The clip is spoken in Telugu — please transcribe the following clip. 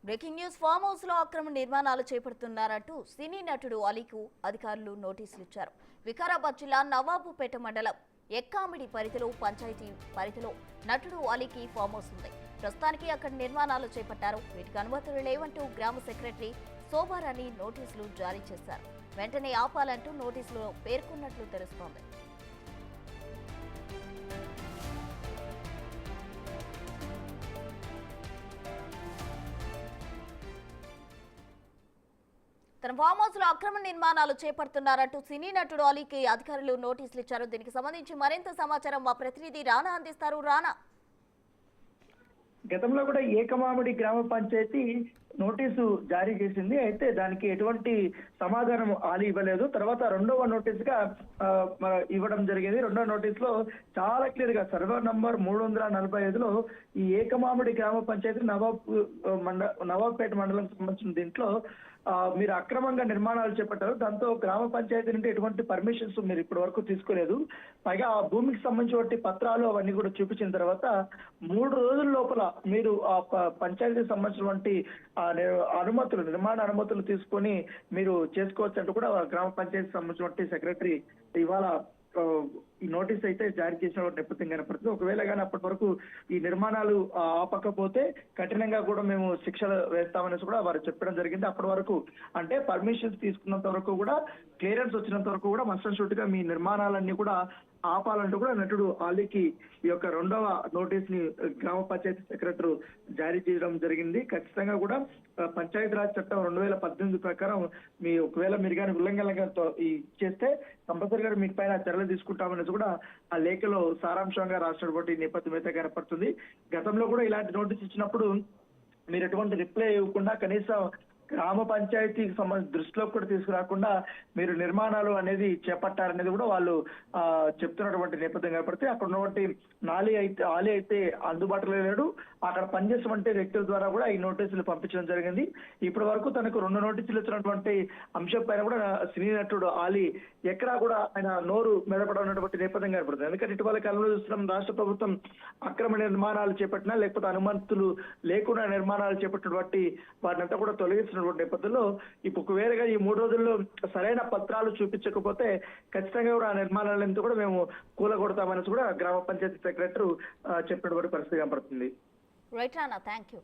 బ్రేకింగ్ న్యూస్ ఫామ్ హౌస్ లో అక్రమ నిర్మాణాలు చేపడుతున్నారంటూ సినీ నటుడు అలీకు అధికారులు నోటీసులు ఇచ్చారు. వికారాబాద్ జిల్లా నవాబుపేట మండలం ఎక్కామిడి పరిధిలో పంచాయతీ పరిధిలో నటుడు అలీకి ఫామ్ హౌస్ ఉంది. ప్రస్తుతానికి అక్కడ నిర్మాణాలు చేపట్టారు. వీటికి అనుమతులు లేవంటూ గ్రామ సెక్రటరీ శోభారాణి నోటీసులు జారీ చేశారు. వెంటనే ఆపాలంటూ నోటీసులో పేర్కొన్నట్లు తెలుస్తోంది. తన ఫామ్ హౌస్ లో అక్రమ నిర్మాణాలు చేపడుతున్నారంటూ సినీ నటుడు అలీకి అధికారులు నోటీసులు ఇచ్చారు. దీనికి సంబంధించి మరింత సమాచారం మా ప్రతినిధి రానా అందిస్తారు. రానా, గతంలో కూడా ఏకమామిడి గ్రామ పంచాయతీ నోటీసు జారీ చేసింది. అయితే దానికి ఎటువంటి సమాధానం ఆలి ఇవ్వలేదు. తర్వాత రెండవ నోటీసుగా ఇవ్వడం జరిగింది. రెండవ నోటీసులో చాలా క్లియర్ గా సర్వర్ నంబర్ 345లో ఈ ఏకమామిడి గ్రామ పంచాయతీ నవాబ్పేట మండలం సంబంధించిన దీంట్లో మీరు అక్రమంగా నిర్మాణాలు చేపట్టారు. దాంతో గ్రామ పంచాయతీ నుండి ఎటువంటి పర్మిషన్స్ మీరు ఇప్పటి వరకు తీసుకోలేదు. పైగా ఆ భూమికి సంబంధించిన పత్రాలు అవన్నీ కూడా చూపించిన తర్వాత 3 రోజుల లోపల మీరు ఆ పంచాయతీకి సంబంధించినటువంటి అనుమతులు, నిర్మాణ అనుమతులు తీసుకొని మీరు చేసుకోవచ్చు అంటూ కూడా గ్రామ పంచాయతీకి సంబంధించినటువంటి సెక్రటరీ ఇవాళ ఈ నోటీస్ అయితే జారీ చేసిన నేపథ్యం కనపడుతుంది. ఒకవేళ కానీ అప్పటి వరకు ఈ నిర్మాణాలు ఆపకపోతే కఠినంగా కూడా మేము శిక్షలు వేస్తామనేసి కూడా వారు చెప్పడం జరిగింది. అప్పటి వరకు అంటే పర్మిషన్స్ తీసుకున్నంత వరకు కూడా, క్లియరెన్స్ వచ్చినంత వరకు కూడా మస్ట్ షూట్ గా మీ నిర్మాణాలన్నీ కూడా ఆపాలంటూ కూడా నటుడు అలీకి ఈ యొక్క రెండవ నోటీస్ ని గ్రామ పంచాయతీ సెక్రటరీ జారీ చేయడం జరిగింది. ఖచ్చితంగా కూడా పంచాయతీరాజ్ చట్టం 2018 ప్రకారం ఒకవేళ మీరు కానీ ఉల్లంఘనగా చేస్తే కంపల్సరీగా మీ పైన చర్యలు తీసుకుంటామనేసి కూడా ఆ లేఖలో సారాంశంగా రాసినటువంటి నేపథ్యం అయితే కనపడుతుంది. గతంలో కూడా ఇలాంటి నోటీస్ ఇచ్చినప్పుడు మీరు ఎటువంటి రిప్లై ఇవ్వకుండా కనీసం గ్రామ పంచాయతీకి సంబంధించి దృష్టిలో కూడా తీసుకురాకుండా మీరు నిర్మాణాలు అనేది చేపట్టారనేది కూడా వాళ్ళు చెప్తున్నటువంటి నేపథ్యం కాబట్టి అక్కడ ఉన్నటువంటి ఆలి అయితే అందుబాటులో లేడు. అక్కడ పనిచేసినటువంటి వ్యక్తుల ద్వారా కూడా ఈ నోటీసులు పంపించడం జరిగింది. ఇప్పటి వరకు తనకు 2 నోటీసులు ఇచ్చినటువంటి అంశం పైన కూడా సినీ నటుడు ఆలి ఎక్కడా కూడా ఆయన నోరు మెదపడనటువంటి నేపథ్యం కనపడుతుంది. ఎందుకంటే ఇటీవల కాలంలో చూస్తున్నాం రాష్ట్ర ప్రభుత్వం అక్రమ నిర్మాణాలు చేపట్టినా లేకపోతే అనుమతులు లేకుండా నిర్మాణాలు చేపట్టినటువంటి వాటినంతా కూడా తొలగించిన నేపథ్యంలో ఇప్పుడు ఒకవేళగా ఈ 3 రోజుల్లో సరైన పత్రాలు చూపించకపోతే ఖచ్చితంగా కూడా ఆ నిర్మాణాలంతా కూడా మేము కూలగొడతామని కూడా గ్రామ పంచాయతీ సెక్రటరీ చెప్పినటువంటి పరిస్థితి కనపడుతుంది. Right Rana, thank you.